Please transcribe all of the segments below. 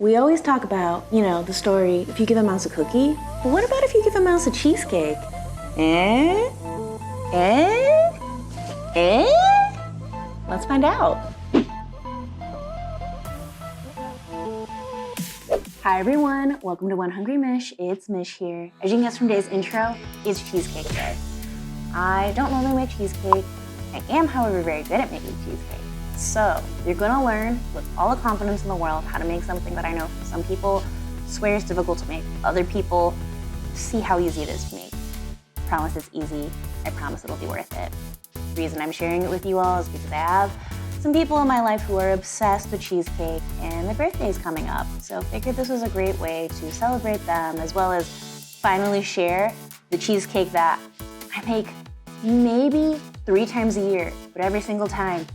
We always talk about, the story, if you give a mouse a cookie, but what about if you give a mouse a cheesecake? Let's find out. Hi everyone, welcome to One Hungry Mish. It's Mish here. As you can guess from today's intro, it's cheesecake day. I don't normally make cheesecake. I am, however, very good at making cheesecake. So you're gonna learn with all the confidence in the world how to make something that I know some people swear is difficult to make. Other people see how easy it is to make. I promise it's easy. I promise it'll be worth it. The reason I'm sharing it with you all is because I have some people in my life who are obsessed with cheesecake and their birthday's coming up. So I figured this was a great way to celebrate them as well as finally share the cheesecake that I make maybe 3 times a year, but every single time,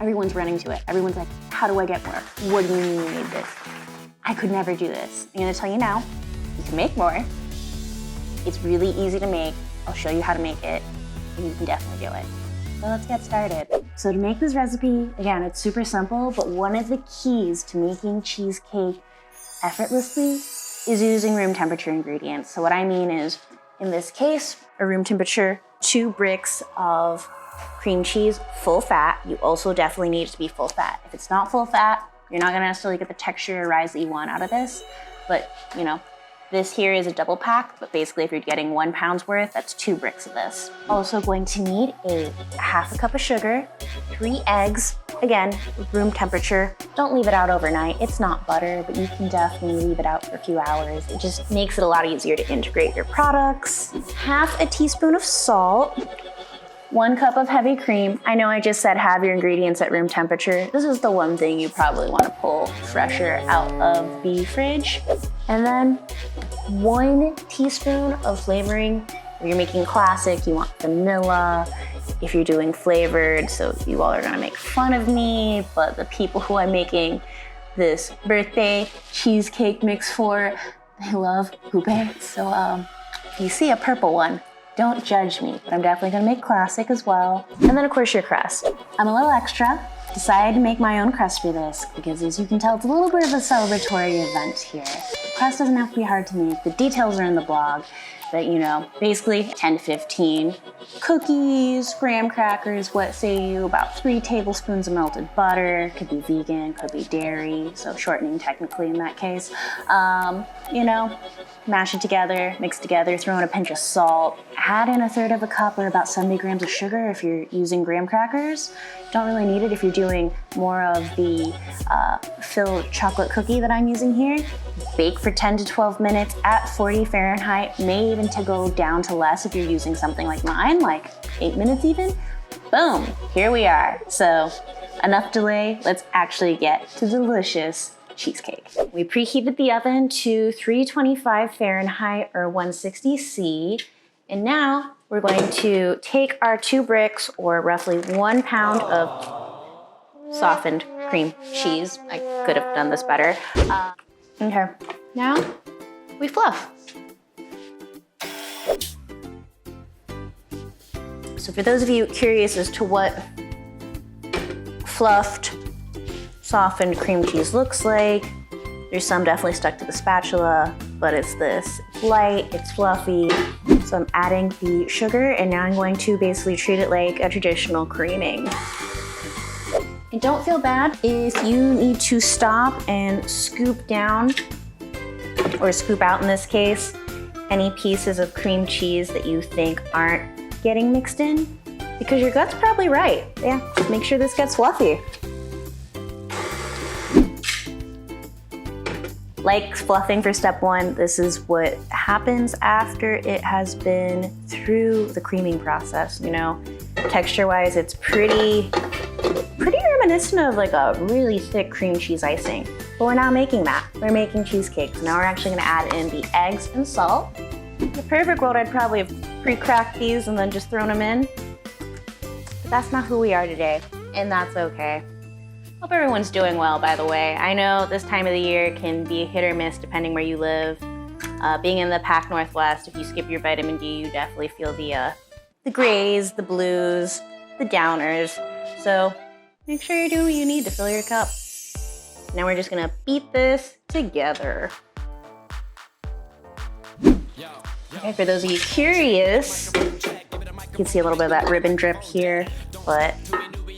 everyone's running to it. Everyone's like, how do I get more? What do you mean you need this? I could never do this. I'm gonna tell you now, you can make more. It's really easy to make. I'll show you how to make it, and you can definitely do it. So let's get started. So to make this recipe, again, it's super simple, but one of the keys to making cheesecake effortlessly is using room temperature ingredients. So what I mean is, in this case, a room temperature 2 bricks of cream cheese, full fat. You also definitely need it to be full fat. If it's not full fat, you're not gonna necessarily get the texture or rise that you want out of this. But this here is a double pack, but basically if you're getting 1 pound's worth, that's 2 bricks of this. Also going to need a ½ cup of sugar, 3 eggs, again, room temperature. Don't leave it out overnight. It's not butter, but you can definitely leave it out for a few hours. It just makes it a lot easier to integrate your products. ½ a teaspoon of salt, 1 cup of heavy cream. I know I just said have your ingredients at room temperature. This is the one thing you probably want to pull fresher out of the fridge. And then 1 teaspoon of flavoring. If you're making classic, you want vanilla. If you're doing flavored, so you all are gonna make fun of me, but the people who I'm making this birthday cheesecake mix for, they love 𝘚𝘵𝗡. So if you see a purple one, don't judge me, but I'm definitely gonna make classic as well. And then of course your crust. I'm a little extra. Decided to make my own crust for this because as you can tell, it's a little bit of a celebratory event here. The crust doesn't have to be hard to make. The details are in the blog. But basically 10 to 15 cookies, graham crackers, what say you, about 3 tablespoons of melted butter, could be vegan, could be dairy, so shortening technically in that case. Mash it together, mix together, throw in a pinch of salt, add in 1/3 cup or about 70 grams of sugar if you're using graham crackers. Don't really need it if you're doing more of the filled chocolate cookie that I'm using here. Bake for 10 to 12 minutes at 40 Fahrenheit, may even to go down to less if you're using something like mine, like 8 minutes even. Boom, here we are. So enough delay, let's actually get to delicious cheesecake. We preheated the oven to 325 Fahrenheit or 160 C. And now we're going to take our 2 bricks or roughly 1 pound of softened cream cheese. I could have done this better. Okay, now we fluff. So for those of you curious as to what fluffed, softened cream cheese looks like, there's some definitely stuck to the spatula, but it's this. It's light, it's fluffy. So I'm adding the sugar and now I'm going to basically treat it like a traditional creaming. And don't feel bad if you need to stop and scoop down, or scoop out in this case, any pieces of cream cheese that you think aren't getting mixed in, because your gut's probably right. Yeah, just make sure this gets fluffy. Like fluffing for step 1, this is what happens after it has been through the creaming process. Texture-wise, it's pretty reminiscent of like a really thick cream cheese icing. But we're not making that. We're making cheesecake. So now we're actually gonna add in the eggs and salt. In the perfect world, I'd probably have pre-cracked these and then just thrown them in. But that's not who we are today, and that's okay. Hope everyone's doing well, by the way. I know this time of the year can be hit or miss depending where you live. Being in the Pac Northwest, if you skip your vitamin D, you definitely feel the grays, the blues, the downers. So make sure you're doing what you need to fill your cup. Now we're just gonna beat this together. Okay, for those of you curious, you can see a little bit of that ribbon drip here, but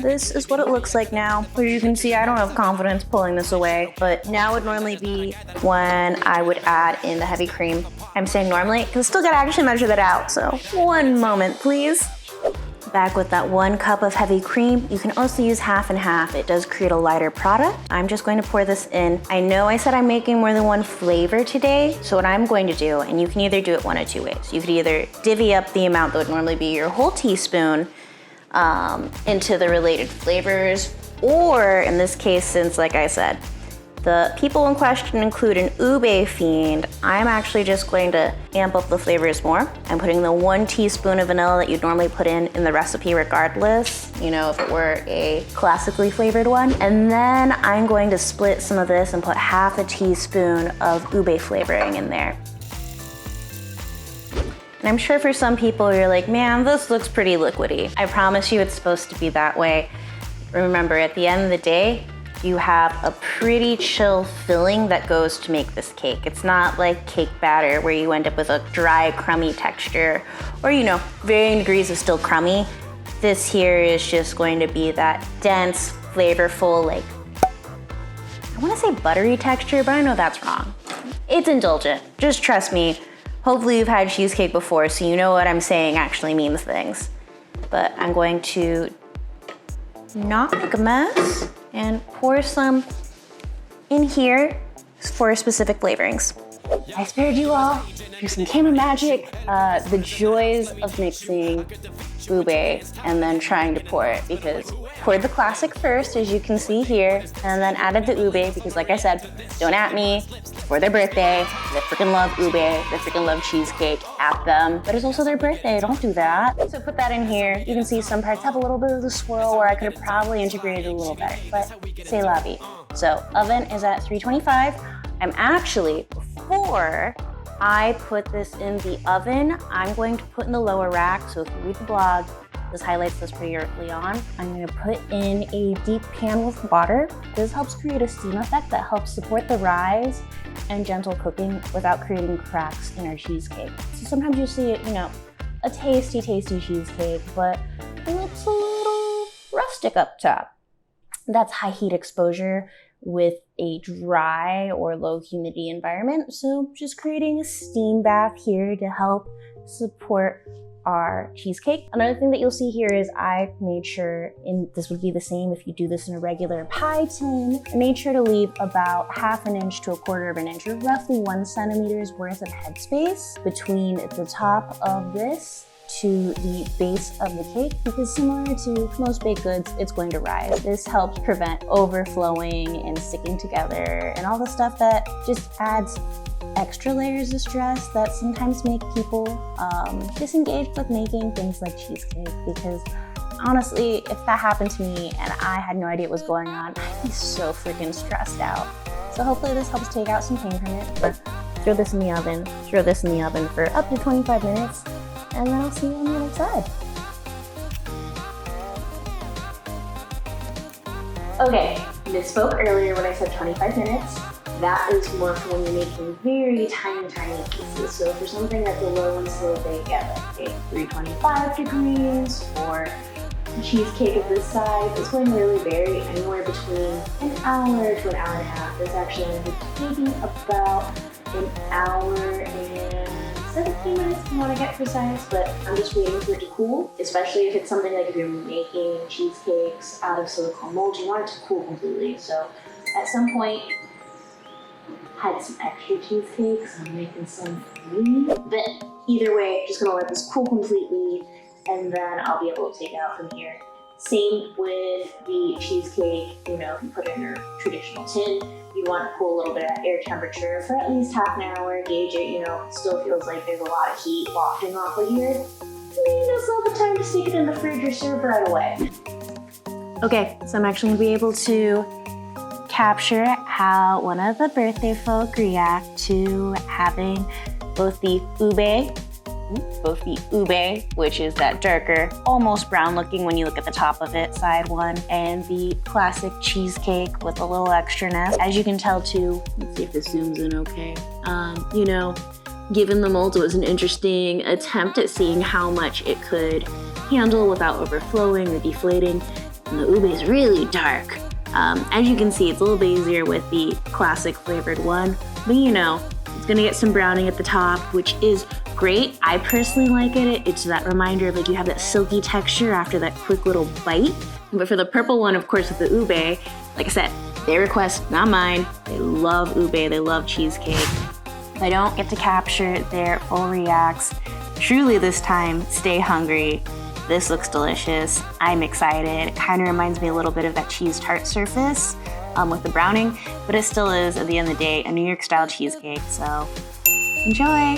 this is what it looks like now. As you can see, I don't have confidence pulling this away, but now would normally be when I would add in the heavy cream. I'm saying normally, because I still gotta actually measure that out, so one moment, please. Back with that 1 cup of heavy cream. You can also use half and half. It does create a lighter product. I'm just going to pour this in. I know I said I'm making more than one flavor today, so what I'm going to do, and you can either do it one of two ways. You could either divvy up the amount that would normally be your whole teaspoon into the related flavors, or in this case, since like I said, the people in question include an 𝘚𝘵 fiend, I'm actually just going to amp up the flavors more. I'm putting the 1 teaspoon of vanilla that you'd normally put in the recipe regardless, you know, if it were a classically flavored one. And then I'm going to split some of this and put half a teaspoon of 𝘚𝘵 flavoring in there. And I'm sure for some people you're like, man, this looks pretty liquidy. I promise you it's supposed to be that way. Remember, at the end of the day, you have a pretty chill filling that goes to make this cake. It's not like cake batter where you end up with a dry, crummy texture, or you know, varying degrees of still crummy. This here is just going to be that dense, flavorful, like, I wanna say buttery texture, but I know that's wrong. It's indulgent, just trust me. Hopefully you've had cheesecake before, so you know what I'm saying actually means things. But I'm going to not make a mess and pour some in here for specific flavorings. I spared you all through some camera magic, the joys of mixing 𝘚𝘵 and then trying to pour it, because poured the classic first, as you can see here, and then added the 𝘚𝘵 because like I said, don't at me, for their birthday, they freaking love 𝘚𝘵, they freaking love cheesecake, at them, but it's also their birthday, don't do that. So put that in here. You can see some parts have a little bit of the swirl where I could have probably integrated it a little better, but c'est la vie. So oven is at 325. I'm actually, before I put this in the oven, I'm going to put in the lower rack. So if you read the blog, this highlights this pretty early on. I'm gonna put in a deep pan with water. This helps create a steam effect that helps support the rise and gentle cooking without creating cracks in our cheesecake. So sometimes you see it, you know, a tasty, tasty cheesecake, but it looks a little rustic up top. That's high heat exposure with a dry or low humidity environment. So just creating a steam bath here to help support our cheesecake. Another thing that you'll see here is I made sure, and this would be the same if you do this in a regular pie tin, I made sure to leave about 1/2 inch to 1/4 inch, or roughly 1 centimeter's worth of headspace between the top of this to the base of the cake, because similar to most baked goods, it's going to rise. This helps prevent overflowing and sticking together and all the stuff that just adds extra layers of stress that sometimes make people disengaged with making things like cheesecake, because honestly, if that happened to me and I had no idea what was going on, I'd be so freaking stressed out. So hopefully this helps take out some pain from it. But throw this in the oven for up to 25 minutes, and then I'll see you on the other side. Okay, misspoke earlier when I said 25 minutes. That is more for when you're making very tiny, tiny pieces. So for something that's a low and slow bake at like 325 degrees, or a cheesecake of this size, it's going to really vary anywhere between an hour to an hour and a half. This actually taking about an hour and 17 minutes if you want to get precise, but I'm just waiting for it to cool, especially if it's something like if you're making cheesecakes out of silicone molds, you want it to cool completely. So at some point, had some extra cheesecakes, I'm making some for me. But either way, just gonna let this cool completely, and then I'll be able to take it out from here. Same with the cheesecake, you know, if you put it in your traditional tin, you want to cool a little bit at air temperature for at least half an hour, gauge it, you know, it still feels like there's a lot of heat wafting off of here. It's not the time to stick it in the fridge or serve right away. Okay, so I'm actually gonna be able to capture how one of the birthday folk react to having both the 𝘚𝘵 both the 𝘚𝘵, which is that darker, almost brown looking when you look at the top of it, side one, and the classic cheesecake with a little extraness. As you can tell too, let's see if this zooms in okay. You know, given the mold, it was an interesting attempt at seeing how much it could handle without overflowing or deflating. And the 𝘚𝘵 is really dark. As you can see, it's a little bit easier with the classic flavored one, but you know, it's gonna get some browning at the top, which is great. I personally like it. It's that reminder of like you have that silky texture after that quick little bite. But for the purple one, of course, with the 𝘚𝘵, like I said, their request, not mine. They love 𝘚𝘵, they love cheesecake. If I don't get to capture their full reacts, truly this time, stay hungry. This looks delicious. I'm excited. It kind of reminds me a little bit of that cheese tart surface with the browning, but it still is, at the end of the day, a New York style cheesecake, so enjoy.